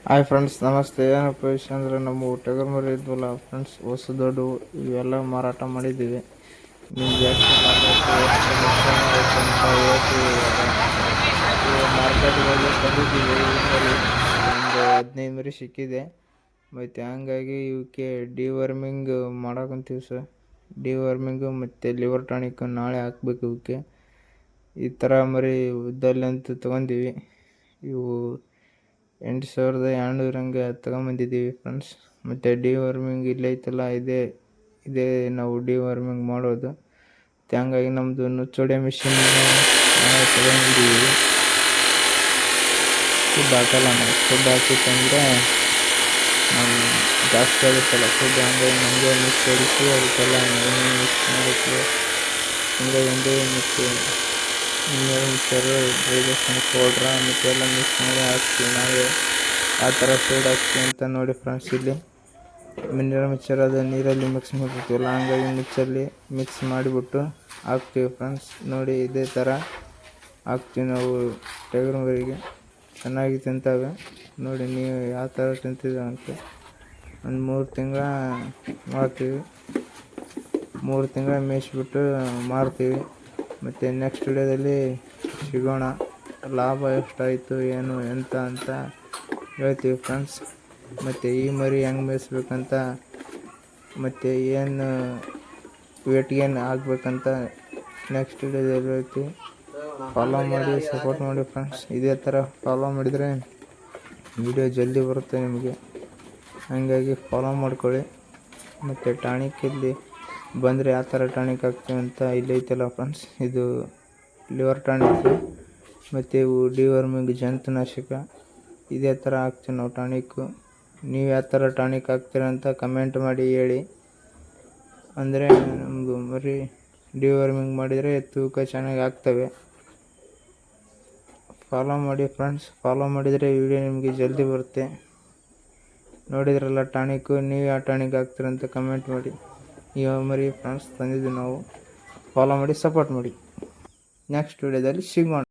Hi friends, ನಮಸ್ತೆ. ಏನಪ್ಪ ವಿಷಯ ಅಂದರೆ ನಮ್ಮ ಟಗರ್ ಮರಿ ಇದ್ವಲ್ಲ ಫ್ರೆಂಡ್ಸ್, ಹೊಸ ದೊಡ್ಡ ಇವೆಲ್ಲ ಮಾರಾಟ ಮಾಡಿದ್ದೀವಿ. ನಿಮ್ಗೆ ಎಷ್ಟು ಲಾಭ ಆಯಿತು, ಎಷ್ಟು ನುಕ್ಸಾನ ಆಯಿತು ಅಂತ ಹೇಳ್ತೀವಿ. ಇವಾಗ ಮಾರ್ಕೆಟ್ಗೆ ಹೋಗಿ ತಂದಿದ್ದೀವಿ. ಈ ಮರಿ ಒಂದು 15 ಮರಿ ಸಿಕ್ಕಿದೆ. ಮತ್ತು ಹಂಗಾಗಿ ಇವಕ್ಕೆ ಡಿವರ್ಮಿಂಗ್ ಮಾಡೋಕಂತೀವಿ ಸರ್. ಡಿವರ್ಮಿಂಗು ಮತ್ತು ಲಿವರ್ ಟಾನಿಕ್ ನಾಳೆ ಹಾಕ್ಬೇಕು ಇವಕ್ಕೆ. ಈ ಥರ ಮರಿ ಉದ್ದಲ್ಲಿ ಅಂತ ತೊಗೊಂಡಿವಿ. ಇವು 8,200 ಹಂಗೆ ತಗೊಂಬಂದಿದ್ದೀವಿ ಫ್ರೆಂಡ್ಸ್. ಮತ್ತು ಡಿವರ್ಮಿಂಗ್ ಇಲ್ಲೈತಲ್ಲ, ಇದೇ ನಾವು ಡಿವರ್ಮಿಂಗ್ ಮಾಡೋದು. ಹಂಗಾಗಿ ನಮ್ಮದು ನುಚ್ಚೊಡೆ ಮಿಷಿನ್ ನಾವು ತಗೊಂಡಿದ್ದೀವಿ. ಫುಡ್ ಹಾಕಲ್ಲ ನಾವು. ಫುಡ್ ಹಾಕಿತ್ತಂದರೆ ನಾವು ಜಾಸ್ತಿ ಆಗುತ್ತಲ್ಲ ಫುಡ್. ಹಂಗಾಗಿ ನಮಗೆ ಮಿಕ್ಸ್ ಹೊಡಿಸಿ ಅದಕ್ಕೆಲ್ಲ ಎಣ್ಣೆ ಮಿಕ್ಸ್ ಮಾಡೋಕ್ಕೆ ಹಿಂಗೆ ಮತ್ತು ಮಿನರಲ್ ಮಿಕ್ಸರು, ಡೈಜೆಷನ್ ಪೌಡ್ರ ಮತ್ತು ಎಲ್ಲ ಮಿಕ್ಸ್ ಮಾಡಿ ಹಾಕ್ತೀವಿ. ನಾವೇ ಆ ಥರ ಫೀಡ್ ಹಾಕ್ತೀವಿ ಅಂತ ನೋಡಿ ಫ್ರೆಂಡ್ಸ್. ಇಲ್ಲಿ ಮಿನರಲ್ ಮಿಕ್ಸರ್ ಅದು ನೀರಲ್ಲಿ ಮಿಕ್ಸ್ ಮಾಡಿರ್ತೀವಲ್ಲ, ಹಂಗಾಗಿ ಮಿಕ್ಸ್ ಮಾಡಿಬಿಟ್ಟು ಹಾಕ್ತೀವಿ ಫ್ರೆಂಡ್ಸ್. ನೋಡಿ ಇದೇ ಥರ ಹಾಕ್ತೀವಿ ನಾವು ಟಗರು ಮರಿಗೆ. ಚೆನ್ನಾಗಿ ತಿಂತವೆ. ನೋಡಿ ನೀವು ಯಾವ ಥರ ತಿಂತಿದ್ದಾವೆ ಅಂತ. ಒಂದು 3 ತಿಂಗಳ ಮಾಡ್ತೀವಿ. 3 ತಿಂಗಳ ಮೇಯಿಸ್ಬಿಟ್ಟು ಮಾರ್ತೀವಿ. ಮತ್ತು ನೆಕ್ಸ್ಟ್ ವಿಡಿಯೋದಲ್ಲಿ ಸಿಗೋಣ. ಲಾಭ ಎಷ್ಟಾಯಿತು ಏನು ಎಂತ ಅಂತ ಹೇಳ್ತೀವಿ ಫ್ರೆಂಡ್ಸ್. ಮತ್ತು ಈ ಮರಿ ಹೆಂಗೆ ಮೇಯಿಸ್ಬೇಕಂತ ಮತ್ತು ಏನು ವೇಟ್ ಗೇನ್ ಆಗಬೇಕಂತ ನೆಕ್ಸ್ಟ್ ವಿಡಿಯೋದಲ್ಲಿ ಹೇಳ್ತೀವಿ. ಫಾಲೋ ಮಾಡಿ, ಸಪೋರ್ಟ್ ಮಾಡಿ ಫ್ರೆಂಡ್ಸ್. ಇದೇ ಥರ ಫಾಲೋ ಮಾಡಿದರೆ ವಿಡಿಯೋ ಜಲ್ದಿ ಬರುತ್ತೆ ನಿಮಗೆ. ಹಾಗಾಗಿ ಫಾಲೋ ಮಾಡ್ಕೊಳ್ಳಿ. ಮತ್ತು ಟಾನಿಕ್ ಇಲ್ಲಿ ಬಂದರೆ ಯಾವ ಥರ ಟಾನಿಕ್ ಹಾಕ್ತೀವಿ ಅಂತ ಇಲ್ಲೈತಲ್ಲ ಫ್ರೆಂಡ್ಸ್. ಇದು ಲಿವರ್ ಟಾನಿಕ್ ಮತ್ತು ಇವು ಡಿವರ್ಮಿಂಗ್ ಜಂತುನಾಶಕ. ಇದೇ ಥರ ಹಾಕ್ತೀವಿ ನಾವು ಟಾನಿಕ್ಕು. ನೀವು ಯಾವ ಥರ ಟಾನಿಕ್ ಹಾಕ್ತೀರ ಅಂತ ಕಮೆಂಟ್ ಮಾಡಿ ಹೇಳಿ. ಅಂದರೆ ನಮ್ಮದು ಮರಿ ಡಿವರ್ಮಿಂಗ್ ಮಾಡಿದರೆ ತೂಕ ಚೆನ್ನಾಗಿ ಆಗ್ತವೆ. ಫಾಲೋ ಮಾಡಿ ಫ್ರೆಂಡ್ಸ್. ಫಾಲೋ ಮಾಡಿದರೆ ವಿಡಿಯೋ ನಿಮಗೆ ಜಲ್ದಿ ಬರುತ್ತೆ. ನೋಡಿದ್ರಲ್ಲ ಟಾನಿಕ್ಕು. ನೀವು ಯಾವ ಟಾನಿಕ್ ಹಾಕ್ತೀರ ಅಂತ ಕಮೆಂಟ್ ಮಾಡಿ. ಈ ಮರಿ ಫ್ರೆಂಡ್ಸ್ ತಂದಿದ್ದು ನಾವು. ಫಾಲೋ ಮಾಡಿ, ಸಪೋರ್ಟ್ ಮಾಡಿ. ನೆಕ್ಸ್ಟ್ ವಿಡಿಯೋದಲ್ಲಿ ಸಿಗೋಣ.